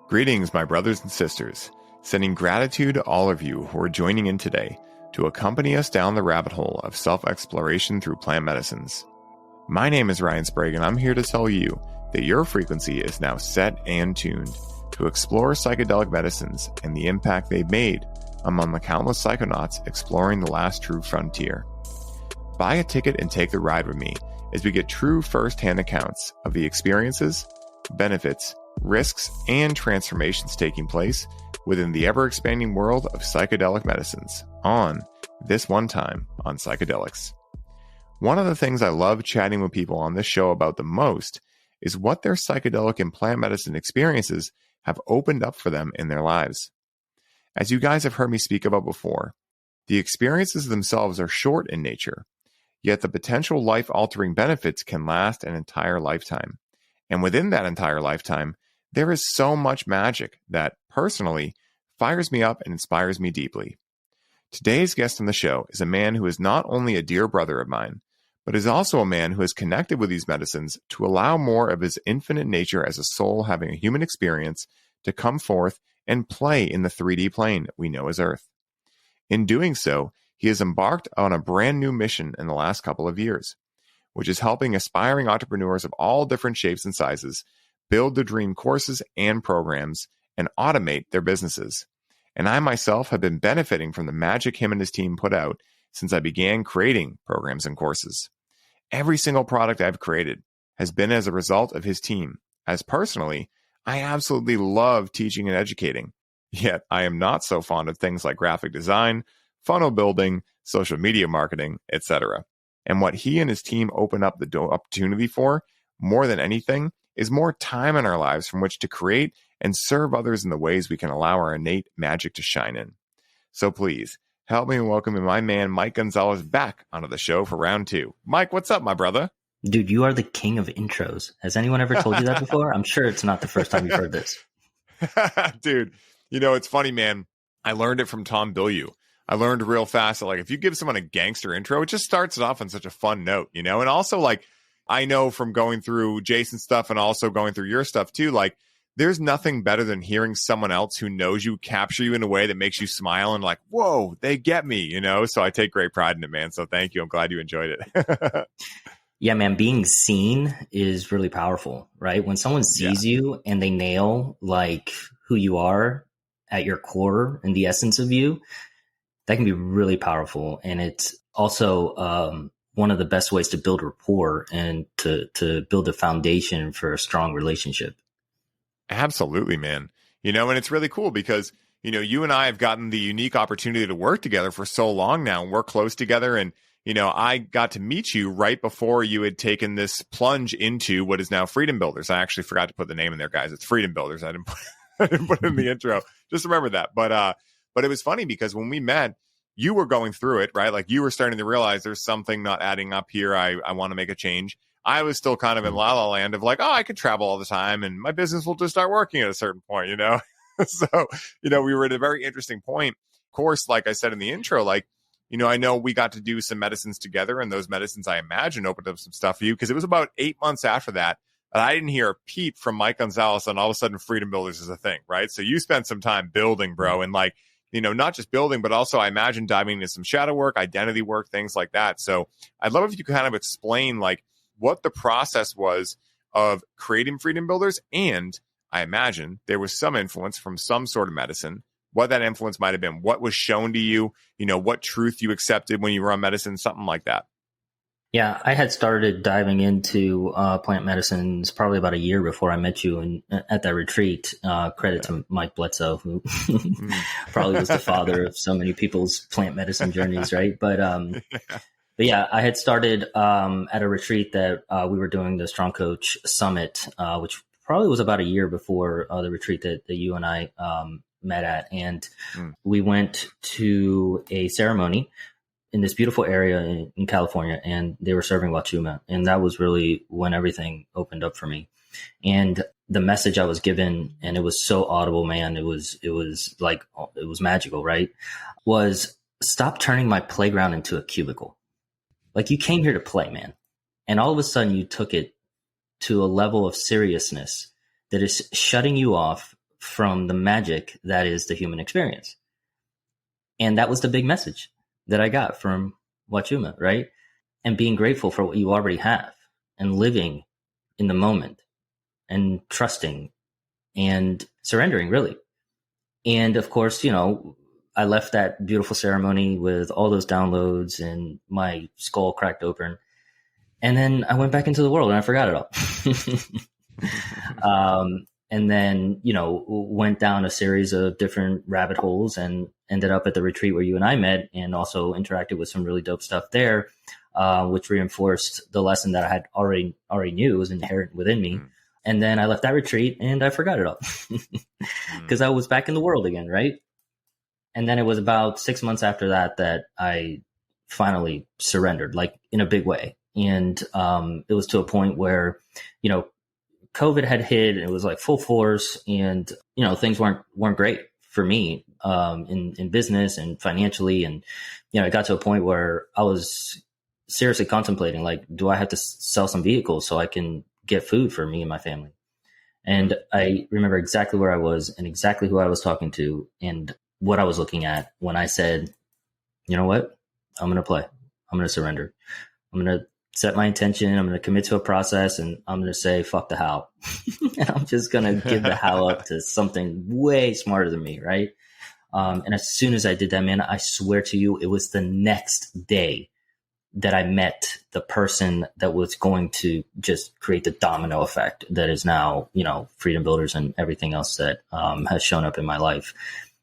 Greetings, my brothers and sisters. Sending gratitude to all of you who are joining in today to accompany us down the rabbit hole of self-exploration through plant medicines. My name is Ryan Sprague, and I'm here to tell you that your frequency is now set and tuned to explore psychedelic medicines and the impact they've made among the countless psychonauts exploring the last true frontier. Buy a ticket and take the ride with me as we get true first-hand accounts of the experiences, benefits, risks, and transformations taking place within the ever-expanding world of psychedelic medicines on This One Time on Psychedelics. One of the things I love chatting with people on this show about the most is what their psychedelic and plant medicine experiences have opened up for them in their lives. As you guys have heard me speak about before, the experiences themselves are short in nature, yet the potential life-altering benefits can last an entire lifetime. And within that entire lifetime, there is so much magic that, personally, fires me up and inspires me deeply. Today's guest on the show is a man who is not only a dear brother of mine, but is also a man who has connected with these medicines to allow more of his infinite nature as a soul having a human experience to come forth and play in the 3D plane we know as Earth. In doing so, he has embarked on a brand new mission in the last couple of years, which is helping aspiring entrepreneurs of all different shapes and sizes build their dream courses and programs and automate their businesses. And I myself have been benefiting from the magic him and his team put out since I began creating programs and courses. Every single product I've created has been as a result of his team, as personally, I absolutely love teaching and educating. Yet I am not so fond of things like graphic design, funnel building, social media marketing, etc. And what he and his team open up the opportunity for, more than anything, is more time in our lives from which to create and serve others in the ways we can allow our innate magic to shine in. So please, help me in welcoming my man, Mike Gonzalez, back onto the show for round 2. Mike, what's up, my brother? Dude, you are the king of intros. Has anyone ever told you that before? I'm sure it's not the first time you've heard this. Dude, you know, it's funny, man. I learned it from Tom Bilyeu. I learned real fast that, like, if you give someone a gangster intro, it just starts it off on such a fun note, you know? And also, like, I know from going through Jason's stuff and also going through your stuff too, like, there's nothing better than hearing someone else who knows you capture you in a way that makes you smile and like, whoa, they get me, you know? So I take great pride in it, man. So thank you. I'm glad you enjoyed it. Yeah, man, being seen is really powerful, right? When someone sees you and they nail like who you are at your core and the essence of you, that can be really powerful. And it's also one of the best ways to build rapport and to build a foundation for a strong relationship. Absolutely, man. You know, and it's really cool because, you know, you and I have gotten the unique opportunity to work together for so long now, and we're close together. And, you know, I got to meet you right before you had taken this plunge into what is now Freedom Builderz. I actually forgot to put the name in there, guys. It's Freedom Builderz. I didn't put it in the intro. Just remember that. But it was funny because when we met, you were going through it, right? Like, you were starting to realize there's something not adding up here. I want to make a change. I was still kind of in la la land of like, oh, I could travel all the time and my business will just start working at a certain point, you know? So, you know, we were at a very interesting point. Of course, like I said in the intro, like, you know, I know we got to do some medicines together, and those medicines, I imagine, opened up some stuff for you, because it was about 8 months after that I didn't hear a peep from Mike Gonzalez, and all of a sudden Freedom Builderz is a thing, right? So you spent some time building, bro, and like, you know, not just building, but also I imagine diving into some shadow work, identity work, things like that. So I'd love if you could kind of explain like what the process was of creating Freedom Builderz, and I imagine there was some influence from some sort of medicine, what that influence might have been, what was shown to you, you know, what truth you accepted when you were on medicine, something like that. Yeah, I had started diving into plant medicines probably about a year before I met you at that retreat. Credit to Mike Bledsoe, who probably was the father of so many people's plant medicine journeys, right? But yeah, I had started at a retreat that we were doing, the Strong Coach Summit, which probably was about a year before the retreat that you and I met at. And we went to a ceremony in this beautiful area in California, and they were serving wachuma. And that was really when everything opened up for me. And the message I was given, and it was so audible, man, it was like, it was magical, right? Was stop turning my playground into a cubicle. Like, you came here to play, man. And all of a sudden you took it to a level of seriousness that is shutting you off from the magic that is the human experience. And that was the big message that I got from Wachuma, right? And being grateful for what you already have and living in the moment and trusting and surrendering, really. And of course, you know, I left that beautiful ceremony with all those downloads and my skull cracked open. And then I went back into the world and I forgot it all. And then, you know, went down a series of different rabbit holes and ended up at the retreat where you and I met, and also interacted with some really dope stuff there, which reinforced the lesson that I had already knew was inherent within me. And then I left that retreat and I forgot it all because I was back in the world again, right? And then it was about 6 months after that that I finally surrendered, like in a big way. And it was to a point where, you know, COVID had hit, and it was like full force, and, you know, things weren't great for me in business and financially. And, you know, it got to a point where I was seriously contemplating, like, do I have to sell some vehicles so I can get food for me and my family? And I remember exactly where I was and exactly who I was talking to and what I was looking at when I said, you know what, I'm going to play. I'm going to surrender. I'm going to set my intention. I'm going to commit to a process, and I'm going to say, fuck the how. And I'm just going to give the how up to something way smarter than me. Right. And as soon as I did that, man, I swear to you, it was the next day that I met the person that was going to just create the domino effect that is now, you know, Freedom Builderz and everything else that has shown up in my life.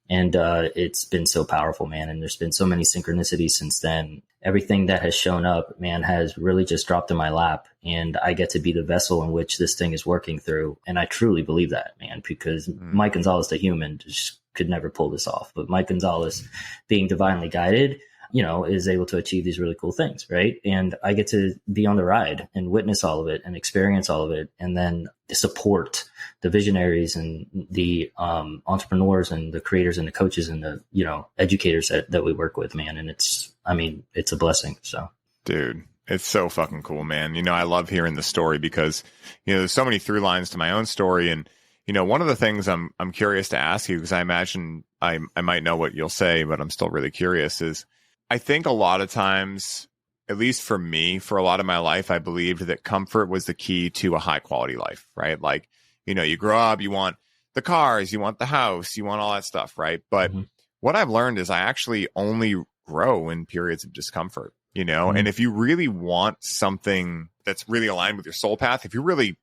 And it's been so powerful, man. And there's been so many synchronicities since then. Everything that has shown up, man, has really just dropped in my lap. And I get to be the vessel in which this thing is working through. And I truly believe that, man, because Mike Gonzalez, the human, just could never pull this off. But Mike Gonzalez, being divinely guided, you know, is able to achieve these really cool things, right? And I get to be on the ride and witness all of it and experience all of it, and then support the visionaries and the entrepreneurs and the creators and the coaches and the, you know, educators that we work with, man. And it's a blessing. So, dude, it's so fucking cool, man. You know, I love hearing the story because, you know, there's so many through lines to my own story. And, you know, one of the things I'm curious to ask you, because I imagine I might know what you'll say, but I'm still really curious, is I think a lot of times, at least for me, for a lot of my life, I believed that comfort was the key to a high quality life, right? Like, you know, you grow up, you want the cars, you want the house, you want all that stuff, right? But what I've learned is I actually only grow in periods of discomfort, you know? And if you really want something that's really aligned with your soul path, if you really,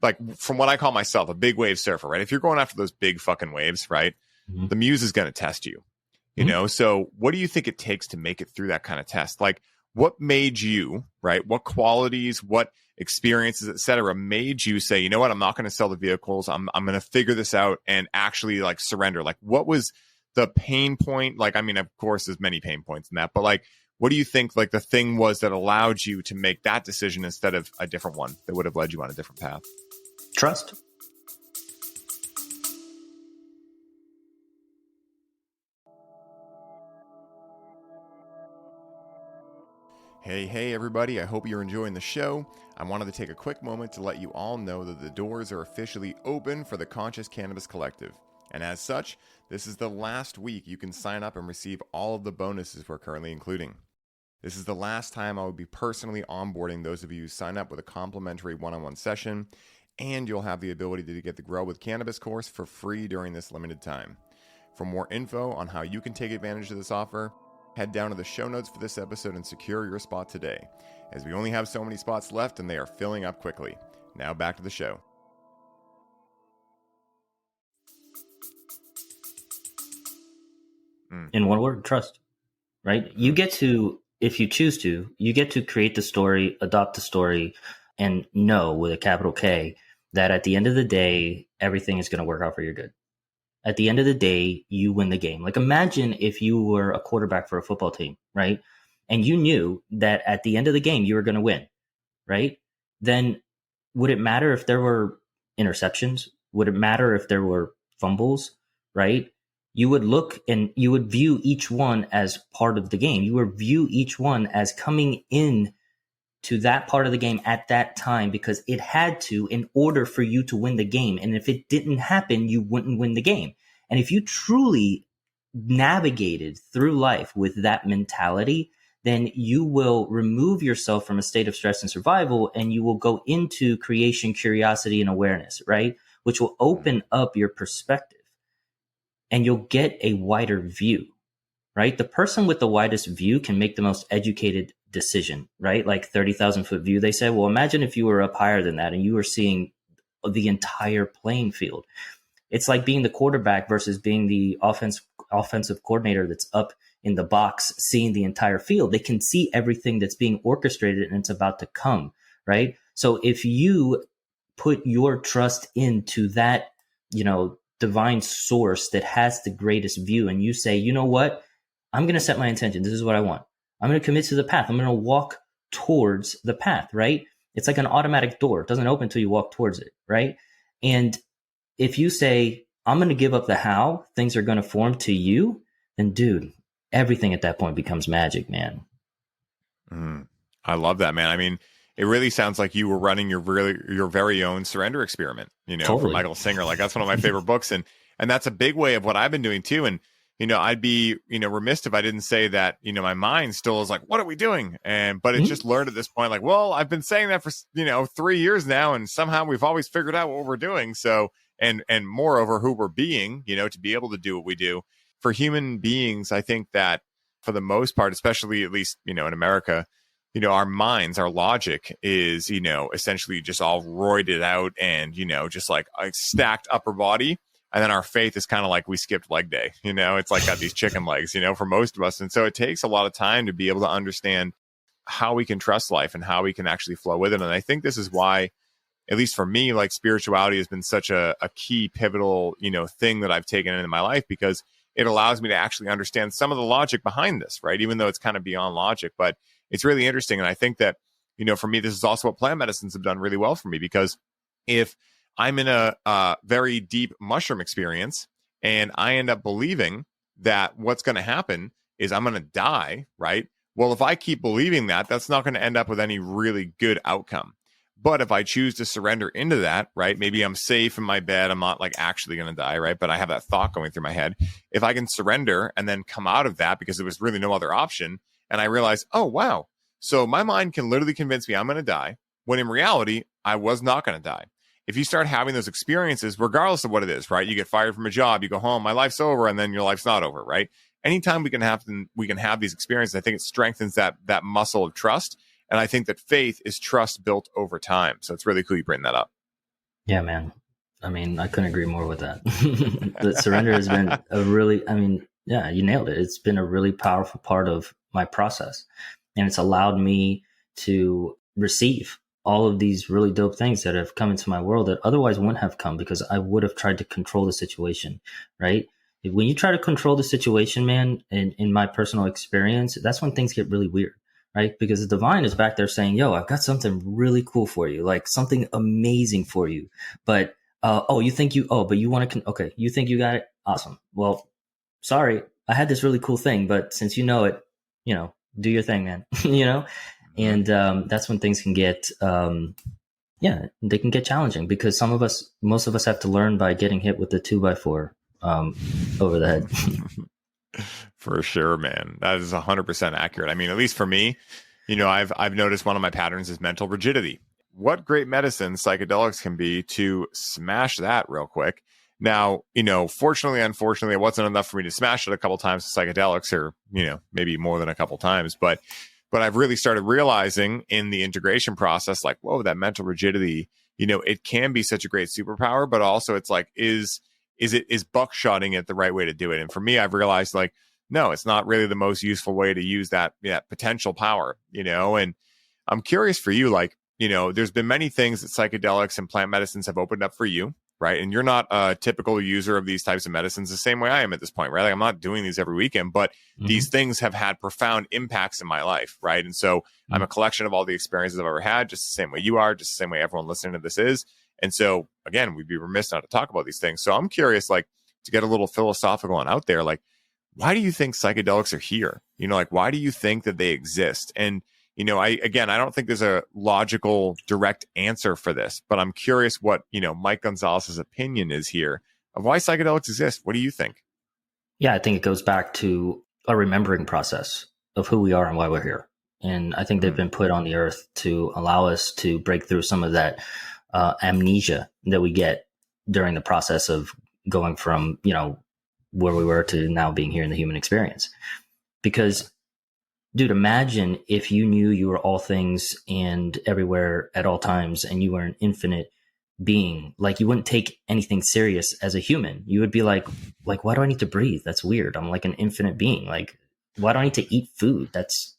like, from what I call myself, a big wave surfer, right? If you're going after those big fucking waves, right? The muse is going to test you. You know, so what do you think it takes to make it through that kind of test? Like, what made you, right? What qualities, what experiences, et cetera, made you say, you know what, I'm not going to sell the vehicles. I'm going to figure this out and actually, like, surrender. Like, what was the pain point? Like, I mean, of course, there's many pain points in that, but like, what do you think, like, the thing was that allowed you to make that decision instead of a different one that would have led you on a different path? Trust. Hey, everybody. I hope you're enjoying the show. I wanted to take a quick moment to let you all know that the doors are officially open for the Conscious Cannabis Collective. And as such, this is the last week you can sign up and receive all of the bonuses we're currently including. This is the last time I will be personally onboarding those of you who sign up with a complimentary one-on-one session, and you'll have the ability to get the Grow with Cannabis course for free during this limited time. For more info on how you can take advantage of this offer, head down to the show notes for this episode and secure your spot today, as we only have so many spots left and they are filling up quickly. Now back to the show. In one word, trust, right? You get to, if you choose to, you get to create the story, adopt the story, and know with a capital K that at the end of the day, everything is going to work out for your good. At the end of the day, you win the game. Like, imagine if you were a quarterback for a football team, right? And you knew that at the end of the game, you were going to win, right? Then would it matter if there were interceptions? Would it matter if there were fumbles, right? You would look and you would view each one as part of the game. You would view each one as coming in to that part of the game at that time because it had to in order for you to win the game. And if it didn't happen, you wouldn't win the game. And if you truly navigated through life with that mentality, then you will remove yourself from a state of stress and survival, and you will go into creation, curiosity, and awareness, right? Which will open up your perspective and you'll get a wider view, right? The person with the widest view can make the most educated decision, right? Like 30,000 foot view, they say. Well, imagine if you were up higher than that and you were seeing the entire playing field. It's like being the quarterback versus being the offensive coordinator that's up in the box, seeing the entire field. They can see everything that's being orchestrated and it's about to come, right? So if you put your trust into that, divine source that has the greatest view, and you say, you know what, I'm going to set my intention. This is what I want. I'm going to commit to the path. I'm going to walk towards the path, right? It's like an automatic door. It doesn't open until you walk towards it, right? And if you say, I'm going to give up the how, things are going to form to you, then dude, everything at that point becomes magic, man. I love that, man. I mean, it really sounds like you were running your very own surrender experiment, Totally. from Michael Singer. Like that's one of my favorite books. And that's a big way of what I've been doing too. And, I'd be, remiss if I didn't say that, my mind still is like, what are we doing? But it's just learned at this point, like, well, I've been saying that for, 3 years now. And somehow we've always figured out what we're doing. So, and moreover, who we're being, to be able to do what we do. For human beings, I think that for the most part, especially at least, in America, our minds, our logic is, essentially just all roided out and, just like a stacked upper body. And then our faith is kind of like we skipped leg day, it's like got these chicken legs, for most of us. And so it takes a lot of time to be able to understand how we can trust life and how we can actually flow with it. And I think this is why, at least for me, like spirituality has been such a key pivotal, thing that I've taken into my life, because it allows me to actually understand some of the logic behind this, right? Even though it's kind of beyond logic, but it's really interesting. And I think that, for me, this is also what plant medicines have done really well for me, because if I'm in a very deep mushroom experience and I end up believing that what's going to happen is I'm going to die, right? Well, if I keep believing that, that's not going to end up with any really good outcome. But if I choose to surrender into that, right, maybe I'm safe in my bed, I'm not like actually going to die, right? But I have that thought going through my head. If I can surrender and then come out of that because there was really no other option, and I realize, oh, wow, so my mind can literally convince me I'm going to die, when in reality, I was not going to die. If you start having those experiences, regardless of what it is, right? You get fired from a job, you go home, my life's over, and then your life's not over, right? Anytime we can have these experiences, I think it strengthens that muscle of trust. And I think that faith is trust built over time. So it's really cool you bring that up. Yeah, man. I mean, I couldn't agree more with that. The surrender has been you nailed it. It's been a really powerful part of my process. And it's allowed me to receive all of these really dope things that have come into my world that otherwise wouldn't have come, because I would have tried to control the situation, right? When you try to control the situation, man, in my personal experience, that's when things get really weird, right? Because the divine is back there saying, yo, I've got something really cool for you, like something amazing for you. But, but you want to, okay, you think you got it? Awesome. Well, sorry, I had this really cool thing, but since you know it, do your thing, man, And that's when things can get, they can get challenging, because most of us have to learn by getting hit with the 2x4 over the head. For sure, man. That is 100% accurate. I mean, at least for me, I've noticed one of my patterns is mental rigidity. What great medicine psychedelics can be to smash that real quick. Now, fortunately, unfortunately, it wasn't enough for me to smash it a couple times with psychedelics, or, maybe more than a couple times, but I've really started realizing in the integration process, like, whoa, that mental rigidity, it can be such a great superpower, but also it's like, is buckshotting it the right way to do it? And for me, I've realized, like, no, it's not really the most useful way to use that potential power, and I'm curious for you, like, there's been many things that psychedelics and plant medicines have opened up for you, right? And you're not a typical user of these types of medicines the same way I am at this point, right? Like, I'm not doing these every weekend, but these things have had profound impacts in my life, right? And so I'm a collection of all the experiences I've ever had, just the same way you are, just the same way everyone listening to this is. And so, again, we'd be remiss not to talk about these things. So I'm curious, like, to get a little philosophical and out there, like, why do you think psychedelics are here? Like, why do you think that they exist? And, I don't think there's a logical, direct answer for this, but I'm curious what, Mike Gonzalez's opinion is here of why psychedelics exist. What do you think? Yeah, I think it goes back to a remembering process of who we are and why we're here. And I think they've been put on the earth to allow us to break through some of that amnesia that we get during the process of going from, where we were to now being here in the human experience. Because, dude, imagine if you knew you were all things and everywhere at all times, and you were an infinite being. Like, you wouldn't take anything serious as a human. You would be like, why do I need to breathe? That's weird. I'm like an infinite being. Like, why do I need to eat food? That's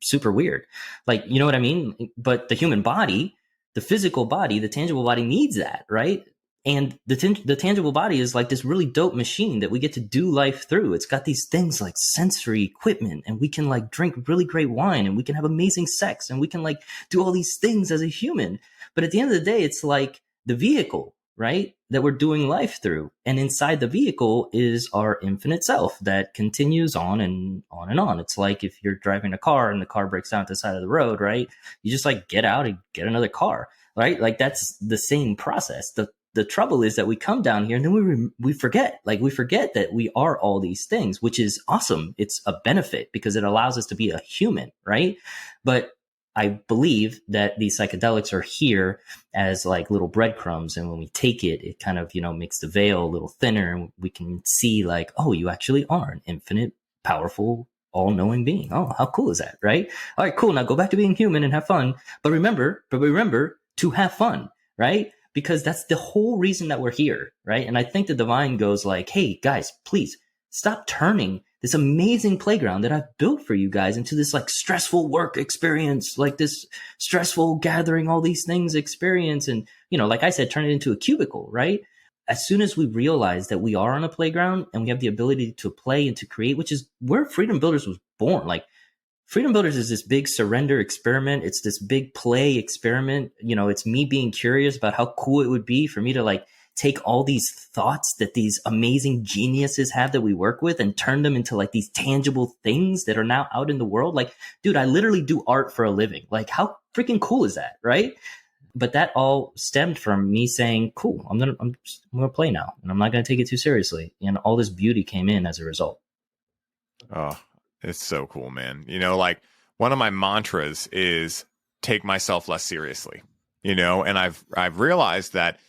super weird. Like, you know what I mean? But the human body, the physical body, the tangible body needs that, right? And the tangible body is like this really dope machine that we get to do life through. It's got these things like sensory equipment, and we can like drink really great wine, and we can have amazing sex, and we can like do all these things as a human. But at the end of the day, it's like the vehicle, right, that we're doing life through. And inside the vehicle is our infinite self that continues on and on and on. It's like if you're driving a car and the car breaks down at the side of the road, right? You just like get out and get another car, right? Like that's the same process. The trouble is that we come down here and then we forget that we are all these things, which is awesome. It's a benefit because it allows us to be a human, right? But I believe that these psychedelics are here as like little breadcrumbs. And when we take it, it kind of, makes the veil a little thinner, and we can see like, oh, you actually are an infinite, powerful, all-knowing being. Oh, how cool is that, right? All right, cool. Now go back to being human and have fun. But remember to have fun, right? Because that's the whole reason that we're here, right? And I think the divine goes like, hey, guys, please stop turning this amazing playground that I've built for you guys into this like stressful work experience, like this stressful gathering all these things experience. And, like I said, turn it into a cubicle, right? As soon as we realize that we are on a playground and we have the ability to play and to create, which is where Freedom Builderz was born. Like, Freedom Builderz is this big surrender experiment. It's this big play experiment. It's me being curious about how cool it would be for me to like take all these thoughts that these amazing geniuses have that we work with and turn them into like these tangible things that are now out in the world. Like, dude, I literally do art for a living. Like, how freaking cool is that? Right. But that all stemmed from me saying, cool, I'm going to play now, and I'm not going to take it too seriously. And all this beauty came in as a result. Oh, it's so cool, man. Like one of my mantras is take myself less seriously, and I've realized that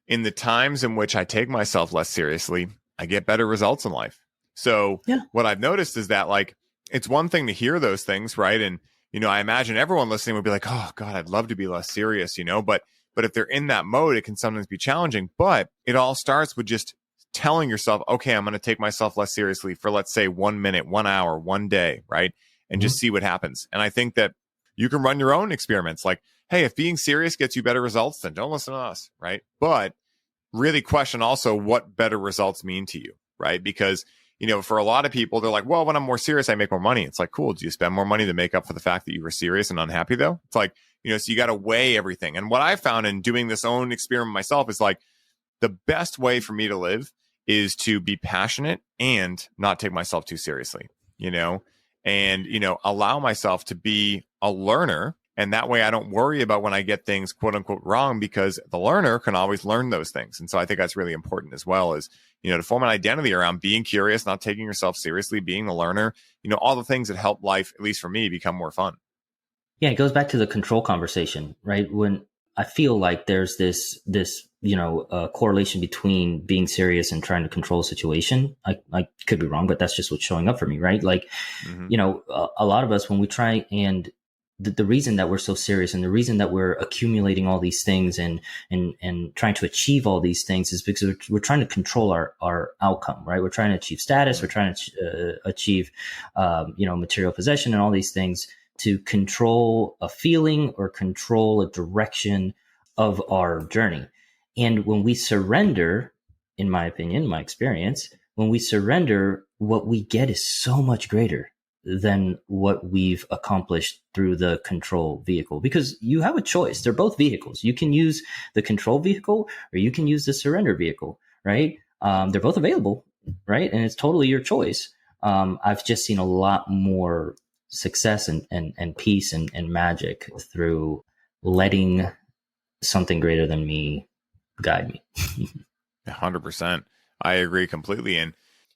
in the times in which I take myself less seriously, I get better results in life. So What I've noticed is that like, it's one thing to hear those things, right? And, I imagine everyone listening would be like, oh God, I'd love to be less serious, but if they're in that mode, it can sometimes be challenging. But it all starts with just telling yourself, okay, I'm going to take myself less seriously for, let's say, 1 minute, 1 hour, 1 day, right? And just see what happens. And I think that you can run your own experiments. Like, hey, if being serious gets you better results, then don't listen to us, right? But really question also what better results mean to you, right? Because, for a lot of people, they're like, well, when I'm more serious, I make more money. It's like, cool. Do you spend more money to make up for the fact that you were serious and unhappy though? It's like, so you got to weigh everything. And what I found in doing this own experiment myself is like, the best way for me to live is to be passionate and not take myself too seriously, and, allow myself to be a learner. And that way I don't worry about when I get things quote unquote wrong, because the learner can always learn those things. And so I think that's really important as well, is, to form an identity around being curious, not taking yourself seriously, being the learner, all the things that help life, at least for me, become more fun. Yeah. It goes back to the control conversation, right? When I feel like there's this correlation between being serious and trying to control a situation. I could be wrong, but that's just what's showing up for me, right? Like, a lot of us, when we try and the reason that we're so serious and the reason that we're accumulating all these things and trying to achieve all these things is because we're trying to control our outcome, right? We're trying to achieve status. We're trying to achieve, material possession and all these things to control a feeling or control a direction of our journey. And when we surrender, in my opinion, my experience, when we surrender, what we get is so much greater than what we've accomplished through the control vehicle, because you have a choice. They're both vehicles. You can use the control vehicle or you can use the surrender vehicle, right? They're both available, right? And it's totally your choice. I've just seen a lot more success and peace and magic through letting something greater than me guide me. 100%. I agree completely. And,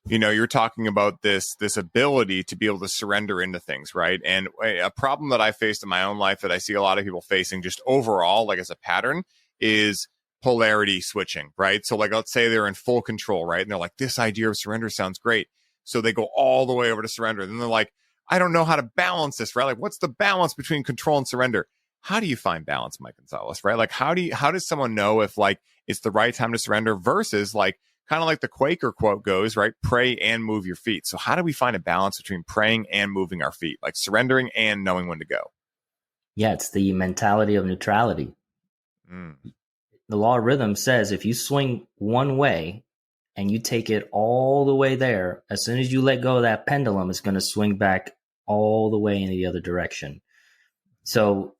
you know, you're talking about this ability to be able to surrender into things, right? And a problem that I faced in my own life that I see a lot of people facing just overall, like as a pattern, is polarity switching, right? So like, let's say they're in full control, right? And they're like, this idea of surrender sounds great. So they go all the way over to surrender. Then they're like, I don't know how to balance this, right? Like, what's the balance between control and surrender? How do you find balance, Mike Gonzalez, right? Like, how does someone know if like it's the right time to surrender versus like, kind of like the Quaker quote goes, right? Pray and move your feet. So how do we find a balance between praying and moving our feet, like surrendering and knowing when to go? Yeah, it's the mentality of neutrality. The law of rhythm says if you swing one way and you take it all the way there, as soon as you let go of that pendulum, it's going to swing back all the way in the other direction. So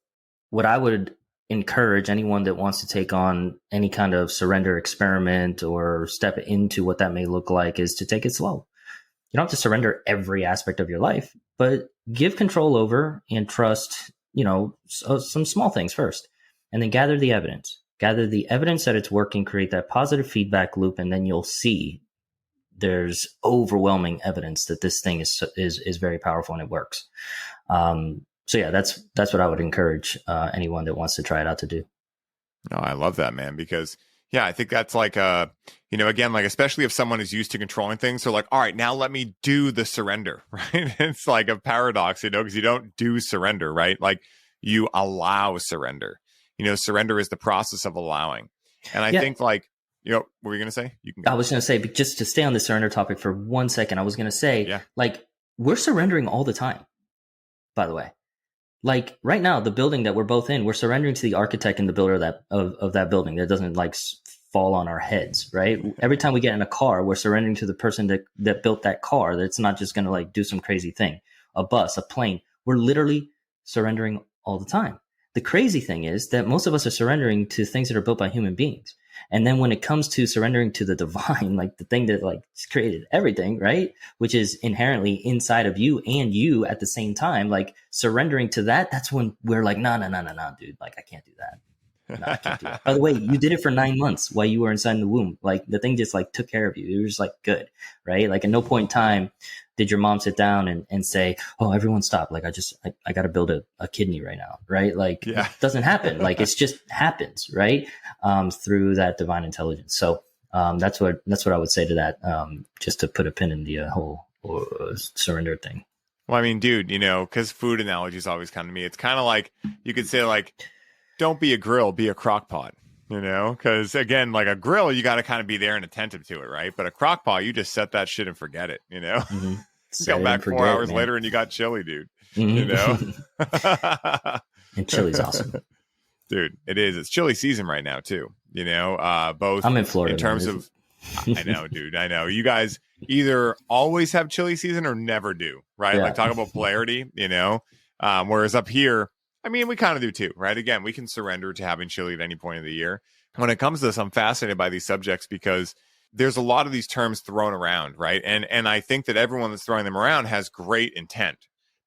what I would encourage anyone that wants to take on any kind of surrender experiment or step into what that may look like is to take it slow. You don't have to surrender every aspect of your life, but give control over and trust, some small things first, and then gather the evidence that it's working, create that positive feedback loop. And then you'll see there's overwhelming evidence that this thing is very powerful and it works. So yeah, that's what I would encourage anyone that wants to try it out to do. No, I love that, man, because I think that's like again, like especially if someone is used to controlling things, they're like, all right, now let me do the surrender, right? It's like a paradox, because you don't do surrender, right? Like you allow surrender. Surrender is the process of allowing. And I think like, what were you going to say? You can go. I was going to say, but just to stay on the surrender topic for 1 second, I was going to say, like, we're surrendering all the time, by the way. Like right now, the building that we're both in, we're surrendering to the architect and the builder of that building that doesn't like fall on our heads, right? Every time we get in a car, we're surrendering to the person that built that car. That's not just going to like do some crazy thing. A bus, a plane. We're literally surrendering all the time. The crazy thing is that most of us are surrendering to things that are built by human beings. And then when it comes to surrendering to the divine, like the thing that like created everything, right? Which is inherently inside of you and you at the same time, like surrendering to that, that's when we're like, no, dude, like I can't do that. No, I can't do that. By the way, you did it for 9 months while you were inside the womb. Like the thing just like took care of you. It was just like good, right? Like at no point in time did your mom sit down and say, oh, everyone stop. Like I got to build a kidney right now, right? Like it doesn't happen. Like it's just happens, right? Through that divine intelligence. So that's what I would say to that, just to put a pin in the whole surrender thing. Well, I mean, dude, because food analogies always come to me. It's kind of like you could say like, don't be a grill, be a crock pot, because again, like a grill, you got to kind of be there and attentive to it, right? But a crock pot, you just set that shit and forget it, Mm-hmm. You come back 4 hours later and you got chili, dude, And chili's awesome. Dude, it is. It's chili season right now too, both I'm in Florida in terms of, I know, dude, I know. You guys either always have chili season or never do, right? Like talk about polarity, whereas up here, I mean, we kind of do too, right? Again, we can surrender to having chili at any point of the year. When it comes to this, I'm fascinated by these subjects because there's a lot of these terms thrown around, right? And I think that everyone that's throwing them around has great intent.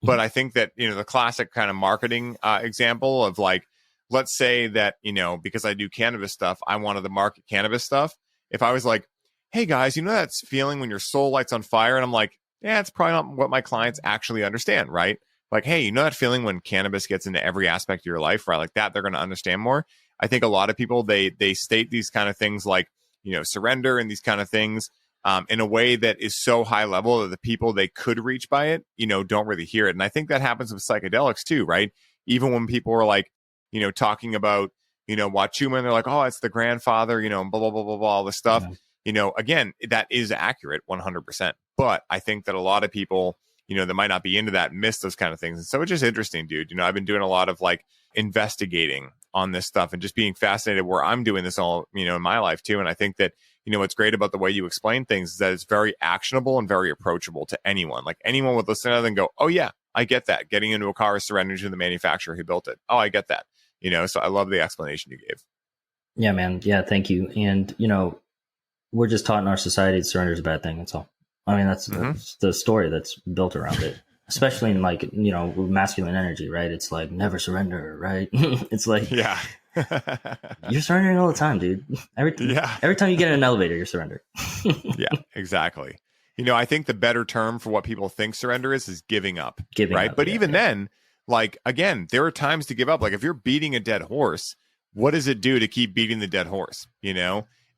But I think that, the classic kind of marketing example of like, let's say that, because I do cannabis stuff, I wanted to market cannabis stuff. If I was like, hey guys, that feeling when your soul lights on fire? And I'm like, yeah, it's probably not what my clients actually understand, right? Like, hey, that feeling when cannabis gets into every aspect of your life, right? Like that, they're going to understand more. I think a lot of people, they state these kind of things like, surrender and these kind of things in a way that is so high level that the people they could reach by it, don't really hear it. And I think that happens with psychedelics too, right? Even when people are like, talking about, Wachuma, and they're like, oh, it's the grandfather, blah, blah, blah, blah, blah, all this stuff. Again, that is accurate 100%. But I think that a lot of people, that might not be into that miss those kind of things. And so it's just interesting, dude. I've been doing a lot of like investigating on this stuff and just being fascinated where I'm doing this all, in my life too. And I think that, what's great about the way you explain things is that it's very actionable and very approachable to anyone. Like anyone would listen to it and go, oh yeah, I get that. Getting into a car is surrendering to the manufacturer who built it. Oh, I get that. So I love the explanation you gave. Yeah, man. Yeah. Thank you. And, we're just taught in our society that surrender is a bad thing. That's all. I mean, that's the story that's built around it. especially in like, masculine energy, right? It's like never surrender, right? It's like, Yeah. you're surrendering all the time, dude. Every time you get in an elevator, you're surrendering. Yeah, exactly. I think the better term for what people think surrender is giving up. Right. But even then, like, again, there are times to give up. Like if you're beating a dead horse, what does it do to keep beating the dead horse?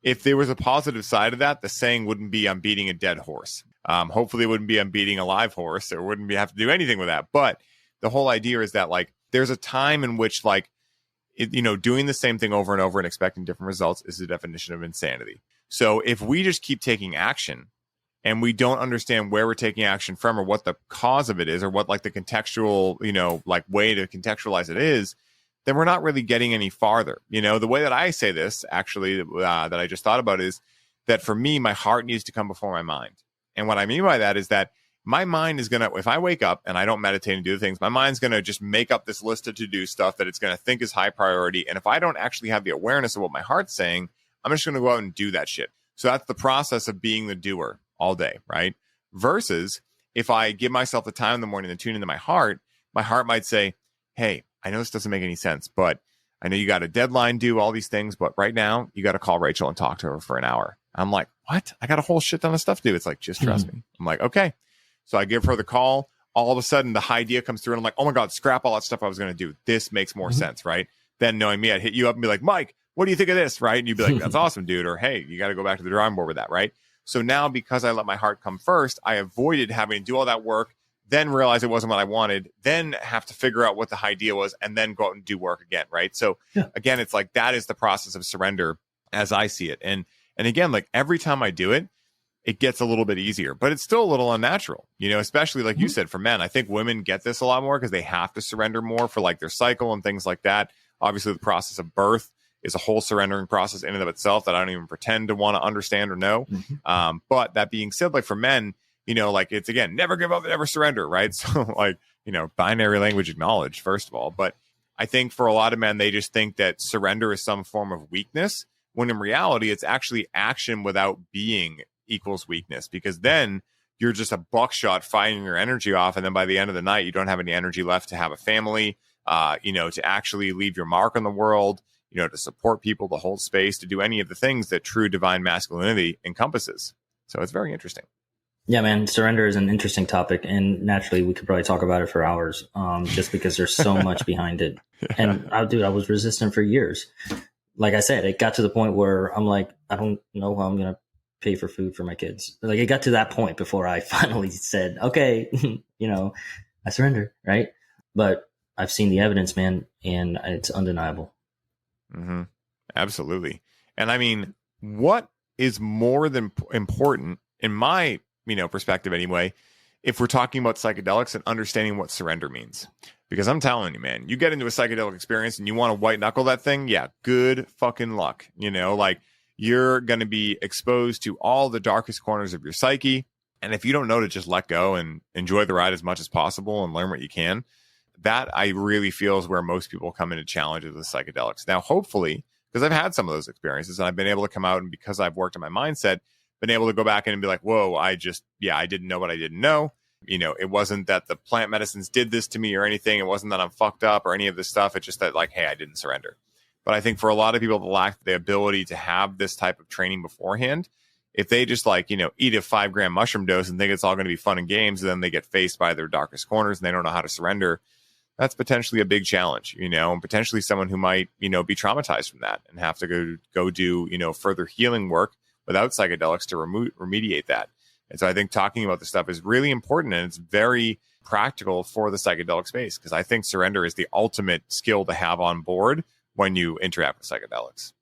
If there was a positive side of that, the saying wouldn't be I'm beating a dead horse. Hopefully it wouldn't be I'm beating a live horse, or wouldn't have to do anything with that. But the whole idea is that like there's a time in which like, doing the same thing over and over and expecting different results is the definition of insanity. So if we just keep taking action and we don't understand where we're taking action from or what the cause of it is or what like the contextual, like way to contextualize it is, then we're not really getting any farther. The way that I say this actually that I just thought about is that for me, my heart needs to come before my mind. And what I mean by that is that my mind is going to, if I wake up and I don't meditate and do things, my mind's going to just make up this list of to-do stuff that it's going to think is high priority. And if I don't actually have the awareness of what my heart's saying, I'm just going to go out and do that shit. So that's the process of being the doer all day, right? Versus if I give myself the time in the morning to tune into my heart might say, hey, I know this doesn't make any sense, but I know you got a deadline due, all these things, but right now you got to call Rachel and talk to her for an hour. I'm like, what? I got a whole shit ton of stuff to do. It's like, just trust me. I'm like, okay. So I give her the call. All of a sudden, the idea comes through, and I'm like, oh my God, scrap all that stuff I was going to do. This makes more sense, right? Then knowing me, I'd hit you up and be like, Mike, what do you think of this, right? And you'd be like, that's awesome, dude. Or, hey, you got to go back to the drawing board with that, right? So now, because I let my heart come first, I avoided having to do all that work, then realize it wasn't what I wanted, then have to figure out what the idea was, and then go out and do work again, right? So again, it's like that is the process of surrender as I see it. And again, like every time I do it, it gets a little bit easier, but it's still a little unnatural, especially like you said, for men. I think women get this a lot more because they have to surrender more for like their cycle and things like that. Obviously, the process of birth is a whole surrendering process in and of itself that I don't even pretend to want to understand or know. But that being said, like for men, like it's again, never give up, never surrender, right? So like, binary language acknowledged, first of all. But I think for a lot of men, they just think that surrender is some form of weakness, when in reality, it's actually action without being equals weakness, because then you're just a buckshot fighting your energy off. And then by the end of the night, you don't have any energy left to have a family, to actually leave your mark on the world, to support people, to hold space, to do any of the things that true divine masculinity encompasses. So it's very interesting. Yeah, man, surrender is an interesting topic. And naturally, we could probably talk about it for hours just because there's so much behind it. And I was resistant for years. Like I said, it got to the point where I'm like, I don't know how I'm going to pay for food for my kids. Like it got to that point before I finally said, okay, I surrender. Right. But I've seen the evidence, man, and it's undeniable. Mm-hmm. Absolutely. And I mean, what is more than important in my, perspective anyway, if we're talking about psychedelics and understanding what surrender means? Because I'm telling you, man, you get into a psychedelic experience and you want to white knuckle that thing. Yeah. Good fucking luck. Like, you're going to be exposed to all the darkest corners of your psyche. And if you don't know to just let go and enjoy the ride as much as possible and learn what you can, that I really feel is where most people come into challenges with psychedelics. Now, hopefully, because I've had some of those experiences and I've been able to come out, and because I've worked on my mindset, been able to go back in and be like, whoa, I didn't know what I didn't know. It wasn't that the plant medicines did this to me or anything. It wasn't that I'm fucked up or any of this stuff. It's just that like, hey, I didn't surrender. But I think for a lot of people that lack the ability to have this type of training beforehand, if they just like, eat a 5 gram mushroom dose and think it's all going to be fun and games, and then they get faced by their darkest corners and they don't know how to surrender, that's potentially a big challenge, and potentially someone who might, be traumatized from that and have to go do, further healing work without psychedelics to remediate that. And so I think talking about this stuff is really important, and it's very practical for the psychedelic space, because I think surrender is the ultimate skill to have on board when you interact with psychedelics.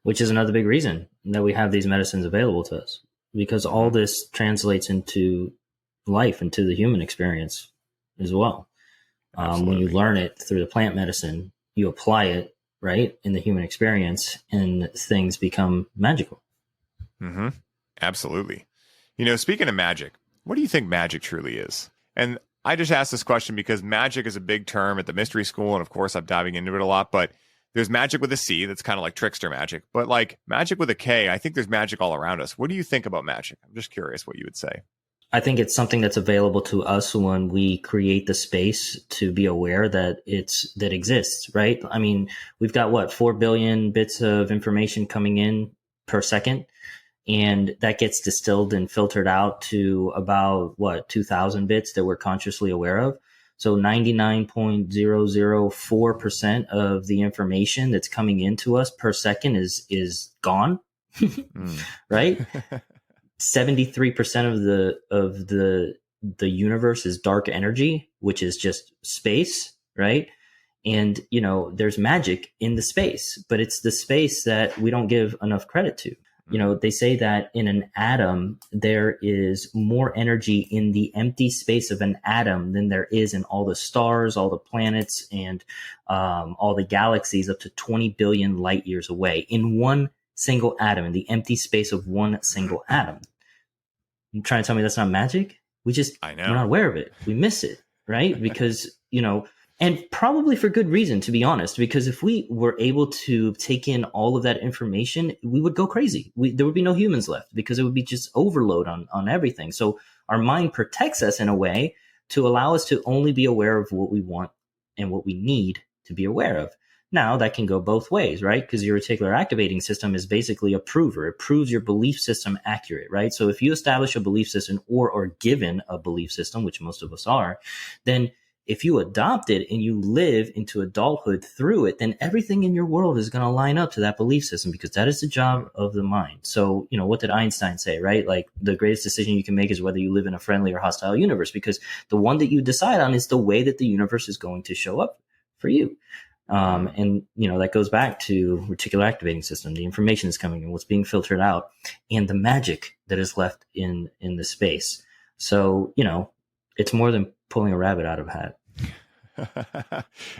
Which is another big reason that we have these medicines available to us, because all this translates into life, into the human experience as well. When you learn it through the plant medicine, you apply it right in the human experience, and things become magical. Mm-hmm. Absolutely. Speaking of magic, what do you think magic truly is? And I just asked this question because magic is a big term at the mystery school, and of course I'm diving into it a lot, but there's magic with a C that's kind of like trickster magic, but like magic with a K, I think there's magic all around us. What do you think about magic? I'm just curious what you would say. I think it's something that's available to us when we create the space to be aware that that exists, right? I mean, we've got what, 4 billion bits of information coming in per second, and that gets distilled and filtered out to about what, 2,000 bits that we're consciously aware of. So 99.004% of the information that's coming into us per second is gone, right? 73% of the universe is dark energy, which is just space, right? And, you know, there's magic in the space, but it's the space that we don't give enough credit to. You know, they say that in an atom, there is more energy in the empty space of an atom than there is in all the stars, all the planets, and all the galaxies up to 20 billion light years away in one single atom, in the empty space of one single atom. You trying to tell me that's not magic? We're not aware of it. We miss it, right? Because, you know, and probably for good reason, to be honest, because if we were able to take in all of that information, we would go crazy. There would be no humans left because it would be just overload on everything. So our mind protects us in a way to allow us to only be aware of what we want and what we need to be aware of. Now, that can go both ways, right? Because your reticular activating system is basically a prover. It proves your belief system accurate, right? So if you establish a belief system or are given a belief system, which most of us are, then if you adopt it and you live into adulthood through it, then everything in your world is going to line up to that belief system because that is the job of the mind. So, you know, what did Einstein say, right? Like the greatest decision you can make is whether you live in a friendly or hostile universe, because the one that you decide on is the way that the universe is going to show up for you. And, you know, that goes back to reticular activating system. The information is coming in, what's being filtered out, and the magic that is left in the space. So, you know, it's more than pulling a rabbit out of a hat.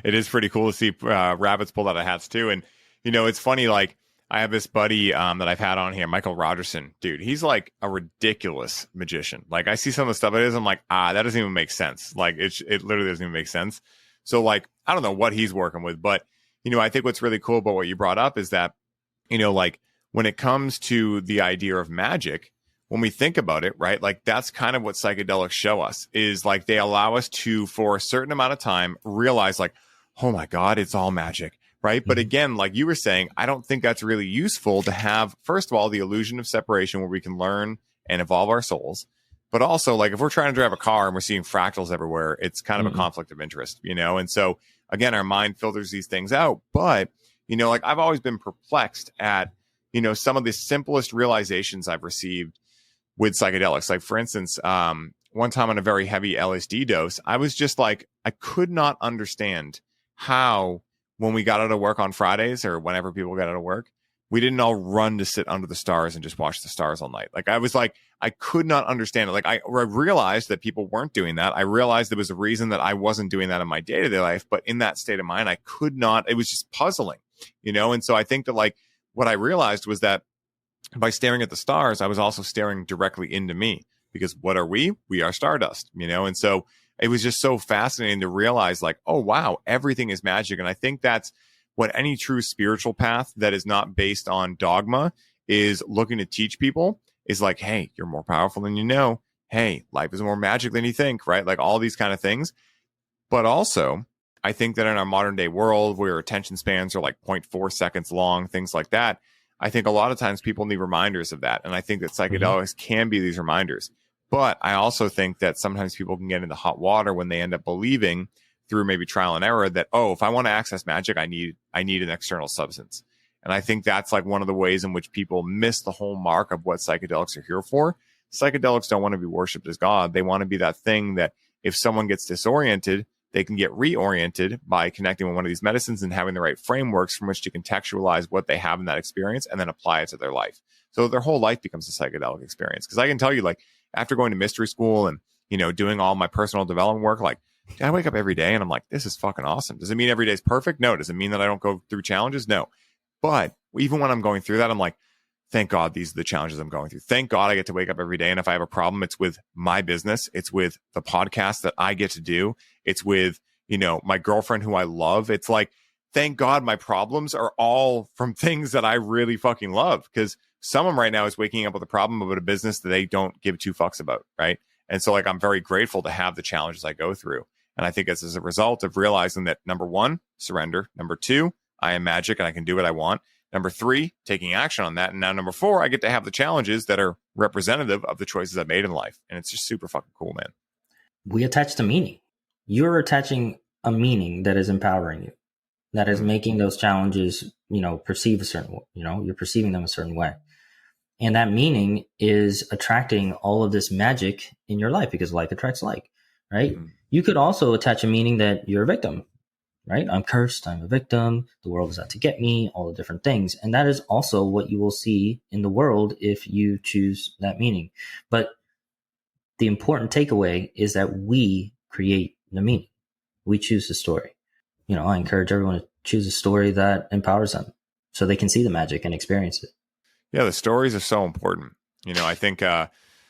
It is pretty cool to see rabbits pulled out of hats too. And, you know, it's funny, like I have this buddy that I've had on here, Michael Rogerson. Dude, he's like a ridiculous magician. Like I see some of the stuff it is, I'm like, that doesn't even make sense. Like it literally doesn't even make sense. So like, I don't know what he's working with, but, you know, I think what's really cool about what you brought up is that, you know, like when it comes to the idea of magic, when we think about it, right, like that's kind of what psychedelics show us, is like they allow us to, for a certain amount of time, realize like, oh my God, it's all magic, right? Mm-hmm. But again, like you were saying, I don't think that's really useful to have, first of all, the illusion of separation where we can learn and evolve our souls. But also, like if we're trying to drive a car and we're seeing fractals everywhere, it's kind of a conflict of interest, you know? And so again, our mind filters these things out. But, you know, like I've always been perplexed at, you know, some of the simplest realizations I've received with psychedelics. Like for instance, one time on a very heavy LSD dose, I was just like, I could not understand how when we got out of work on Fridays or whenever people got out of work, we didn't all run to sit under the stars and just watch the stars all night. Like I was like, I could not understand it. Like I realized that people weren't doing that. I realized there was a reason that I wasn't doing that in my day-to-day life, but in that state of mind, I could not, it was just puzzling, you know? And so I think that like what I realized was that by staring at the stars, I was also staring directly into me, because what are we? We are stardust, you know? And so it was just so fascinating to realize like, oh, wow, everything is magic. And I think that's what any true spiritual path that is not based on dogma is looking to teach people, is like, hey, you're more powerful than you know. Hey, life is more magic than you think, right? Like all these kind of things. But also, I think that in our modern day world where attention spans are like 0.4 seconds long, things like that, I think a lot of times people need reminders of that. And I think that psychedelics can be these reminders. But I also think that sometimes people can get into hot water when they end up believing through maybe trial and error that, oh, if I want to access magic, I need an external substance. And I think that's like one of the ways in which people miss the whole mark of what psychedelics are here for. Psychedelics don't want to be worshipped as God. They want to be that thing that if someone gets disoriented, they can get reoriented by connecting with one of these medicines and having the right frameworks from which to contextualize what they have in that experience and then apply it to their life. So their whole life becomes a psychedelic experience. Because I can tell you, like, after going to mystery school and, you know, doing all my personal development work, like, I wake up every day and I'm like, this is fucking awesome. Does it mean every day is perfect? No. Does it mean that I don't go through challenges? No. But even when I'm going through that, I'm like, thank God these are the challenges I'm going through. Thank God I get to wake up every day. And if I have a problem, it's with my business. It's with the podcast that I get to do. It's with, you know, my girlfriend who I love. It's like, thank God my problems are all from things that I really fucking love. Because someone right now is waking up with a problem about a business that they don't give two fucks about, right? And so like, I'm very grateful to have the challenges I go through. And I think it's as a result of realizing that number one, surrender. Number two, I am magic and I can do what I want. Number three, taking action on that. And now number four, I get to have the challenges that are representative of the choices I've made in life. And it's just super fucking cool, man. We attach to meaning. You're attaching a meaning that is empowering you, that is making those challenges, perceive a certain, you're perceiving them a certain way. And that meaning is attracting all of this magic in your life because like attracts like, right? Mm-hmm. You could also attach a meaning that you're a victim, right? I'm cursed. I'm a victim. The world is out to get me, all the different things. And that is also what you will see in the world if you choose that meaning. But the important takeaway is that we create the meaning. We choose the story. I encourage everyone to choose a story that empowers them so they can see the magic and experience it. Yeah, the stories are so important. I think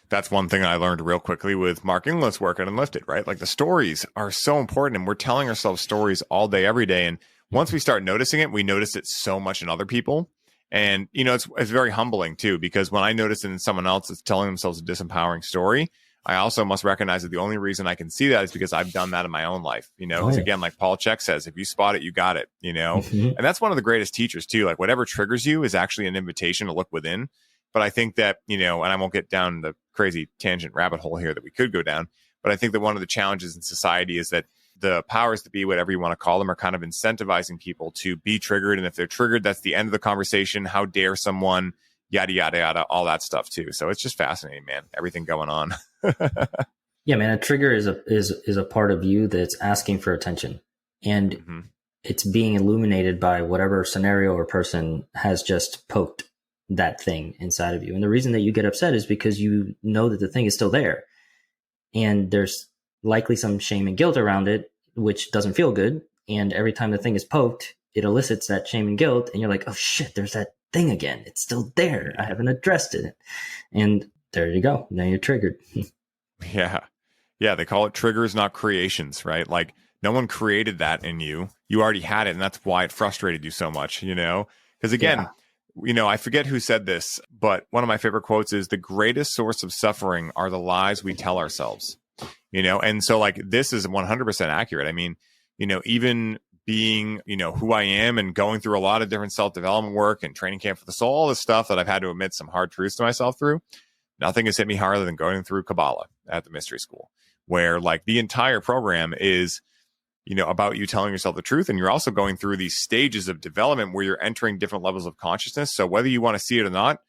that's one thing I learned real quickly with Mark Inglis' work at Unlifted, right? Like the stories are so important and we're telling ourselves stories all day, every day. And once we start noticing it, we notice it so much in other people. And, it's very humbling too, because when I notice it in someone else that's telling themselves a disempowering story, I also must recognize that the only reason I can see that is because I've done that in my own life, because again, like Paul Chek says, if you spot it, you got it, and that's one of the greatest teachers too. Like whatever triggers you is actually an invitation to look within. But I think that, and I won't get down the crazy tangent rabbit hole here that we could go down, but I think that one of the challenges in society is that the powers that be, whatever you want to call them, are kind of incentivizing people to be triggered. And if they're triggered, that's the end of the conversation. How dare someone, yada, yada, yada, all that stuff too. So it's just fascinating, man. Everything going on. Yeah, man. A trigger is a part of you that's asking for attention, and it's being illuminated by whatever scenario or person has just poked that thing inside of you. And the reason that you get upset is because you know that the thing is still there, and there's likely some shame and guilt around it, which doesn't feel good. And every time the thing is poked, it elicits that shame and guilt, and you're like, oh shit, there's that thing again. It's still there. I haven't addressed it. And there you go. Now you're triggered. Yeah. They call it triggers, not creations, right? Like no one created that in you. You already had it. And that's why it frustrated you so much, because again, I forget who said this, but one of my favorite quotes is the greatest source of suffering are the lies we tell ourselves, And so like, this is 100% accurate. I mean, even being, who I am and going through a lot of different self-development work and training camp for the soul, all this stuff that I've had to admit some hard truths to myself through. Nothing has hit me harder than going through Kabbalah at the mystery school, where like the entire program is, about you telling yourself the truth. And you're also going through these stages of development where you're entering different levels of consciousness. So whether you want to see it or not,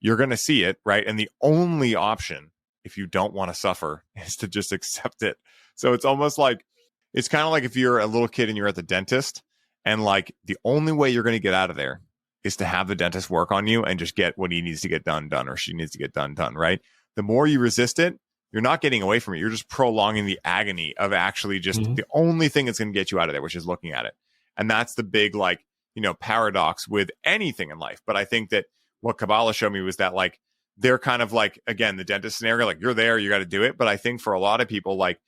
you're going to see it, right? And the only option, if you don't want to suffer, is to just accept it. So it's almost like, it's kind of like if you're a little kid and you're at the dentist and like the only way you're going to get out of there is to have the dentist work on you and just get what he needs to get done, or she needs to get done, right? The more you resist it, you're not getting away from it. You're just prolonging the agony of actually just the only thing that's going to get you out of there, which is looking at it. And that's the big, like, paradox with anything in life. But I think that what Kabbalah showed me was that like, they're kind of like, again, the dentist scenario, like you're there, you got to do it. But I think for a lot of people, like,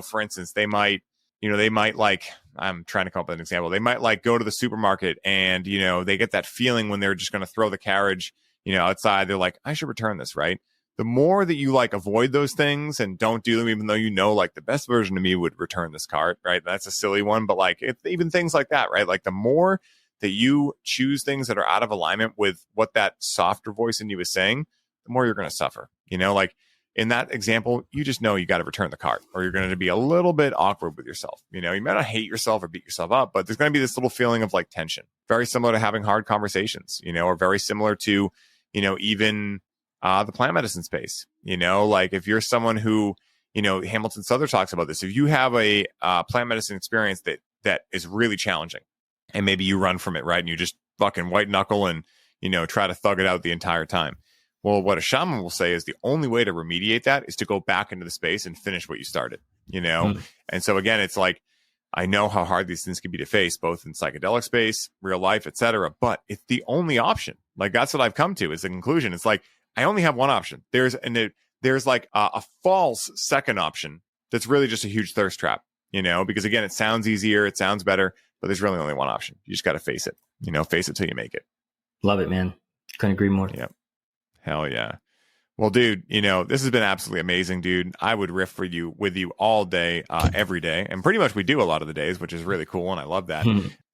for instance, they might like, I'm trying to come up with an example. They might like go to the supermarket and, they get that feeling when they're just going to throw the carriage, outside. They're like, I should return this, right? The more that you like avoid those things and don't do them, even though like the best version of me would return this cart, right? That's a silly one, but like even things like that, right? Like the more that you choose things that are out of alignment with what that softer voice in you is saying, the more you're going to suffer. Like in that example, you just know you got to return the cart, or you're going to be a little bit awkward with yourself. You might not hate yourself or beat yourself up, but there's going to be this little feeling of like tension, very similar to having hard conversations, or very similar to, even the plant medicine space, like if you're someone who, Hamilton Souther talks about this, if you have a plant medicine experience that is really challenging and maybe you run from it, right? And you just fucking white knuckle and, try to thug it out the entire time. Well, what a shaman will say is the only way to remediate that is to go back into the space and finish what you started, And so again, it's like, I know how hard these things can be to face, both in psychedelic space, real life, etc. But it's the only option. Like that's what I've come to is the conclusion. It's like, I only have one option. There's like a false second option that's really just a huge thirst trap, because again, it sounds easier, it sounds better, but there's really only one option. You just got to face it, face it till you make it. Love it, man. Couldn't agree more. Yeah. Hell yeah. Well, dude, this has been absolutely amazing, dude. I would riff with you all day, every day. And pretty much we do a lot of the days, which is really cool. And I love that.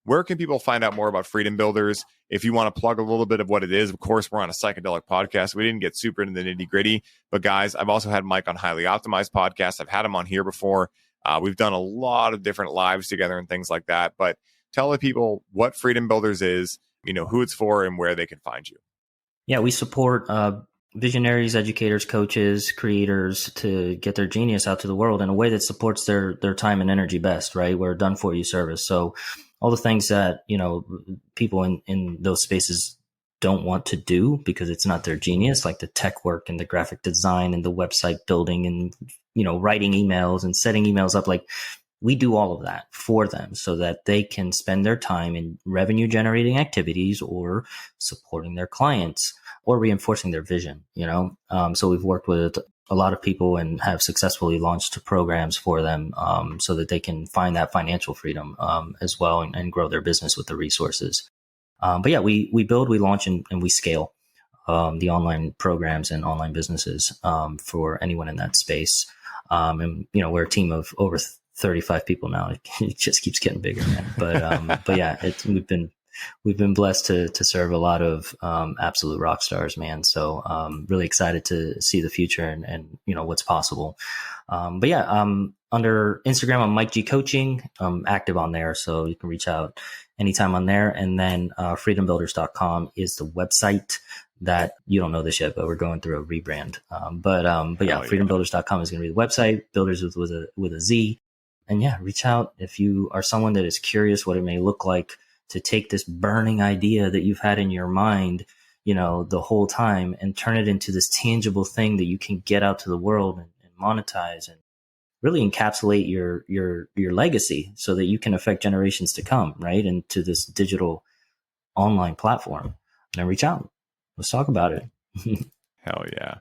Where can people find out more about Freedom Builderz? If you want to plug a little bit of what it is, of course, we're on a psychedelic podcast. We didn't get super into the nitty gritty, but guys, I've also had Mike on Highly Optimized podcast. I've had him on here before. We've done a lot of different lives together and things like that. But tell the people what Freedom Builderz is, who it's for and where they can find you. Yeah, we support visionaries, educators, coaches, creators to get their genius out to the world in a way that supports their time and energy best, right? We're a done for you service. So all the things that, people in those spaces don't want to do because it's not their genius, like the tech work and the graphic design and the website building and, writing emails and setting emails up, like we do all of that for them so that they can spend their time in revenue generating activities or supporting their clients or reinforcing their vision, So we've worked with a lot of people and have successfully launched programs for them so that they can find that financial freedom as well and grow their business with the resources. But yeah, we build, we launch, and we scale the online programs and online businesses for anyone in that space. And, we're a team of over 35 people now. It just keeps getting bigger, man. But yeah, we've been blessed to serve a lot of absolute rock stars, man. So really excited to see the future and what's possible. But yeah, under Instagram, I'm Mike G Coaching. I'm active on there, so you can reach out anytime on there. And then freedombuilders.com is the website that you don't know this yet, but we're going through a rebrand. But yeah, freedombuilders.com is going to be the website. Builders with a Z. And yeah, reach out if you are someone that is curious what it may look like to take this burning idea that you've had in your mind, the whole time and turn it into this tangible thing that you can get out to the world and monetize and really encapsulate your legacy so that you can affect generations to come, right? Into this digital online platform. Then reach out. Let's talk about it. Hell yeah.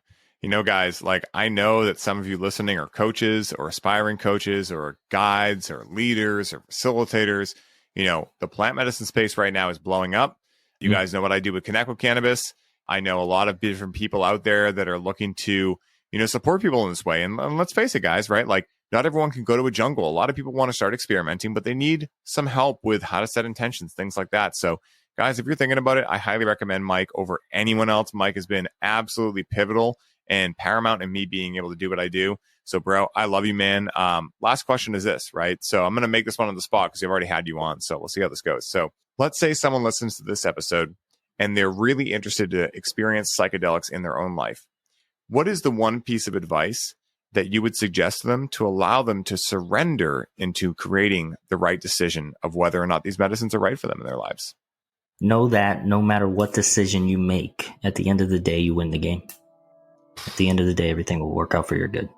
Guys, I know that some of you listening are coaches or aspiring coaches or guides or leaders or facilitators. The plant medicine space right now is blowing up. You guys know what I do with Connect with Cannabis. I know a lot of different people out there that are looking to, support people in this way. And let's face it, guys, right? Not everyone can go to a jungle. A lot of people want to start experimenting, but they need some help with how to set intentions, things like that. So guys, if you're thinking about it, I highly recommend Mike over anyone else. Mike has been absolutely pivotal and paramount in me being able to do what I do. So, bro, I love you, man. Last question is this, right? So I'm going to make this one on the spot because I've already had you on. So we'll see how this goes. So let's say someone listens to this episode and they're really interested to experience psychedelics in their own life. What is the one piece of advice that you would suggest to them to allow them to surrender into creating the right decision of whether or not these medicines are right for them in their lives? Know that no matter what decision you make, at the end of the day, you win the game. At the end of the day, everything will work out for your good.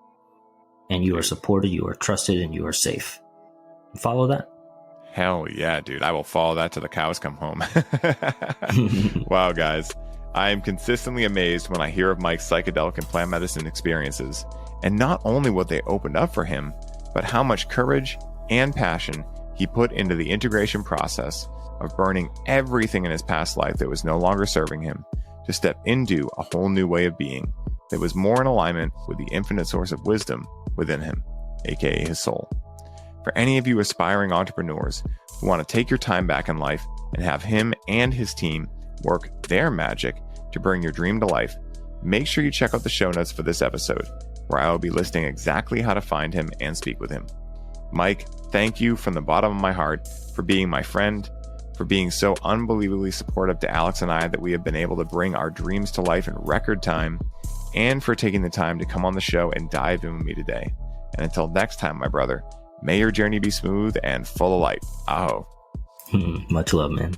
And you are supported, you are trusted, and you are safe. Follow that. Hell yeah, dude. I will follow that till the cows come home. Wow, guys. I am consistently amazed when I hear of Mike's psychedelic and plant medicine experiences, and not only what they opened up for him, but how much courage and passion he put into the integration process of burning everything in his past life that was no longer serving him to step into a whole new way of being that was more in alignment with the infinite source of wisdom within him, aka his soul. For any of you aspiring entrepreneurs who want to take your time back in life and have him and his team work their magic to bring your dream to life, make sure you check out the show notes for this episode, where I will be listing exactly how to find him and speak with him. Mike, thank you from the bottom of my heart for being my friend, for being so unbelievably supportive to Alex and I that we have been able to bring our dreams to life in record time, and for taking the time to come on the show and dive in with me today. And until next time, my brother, may your journey be smooth and full of light. Aho. Much love, man.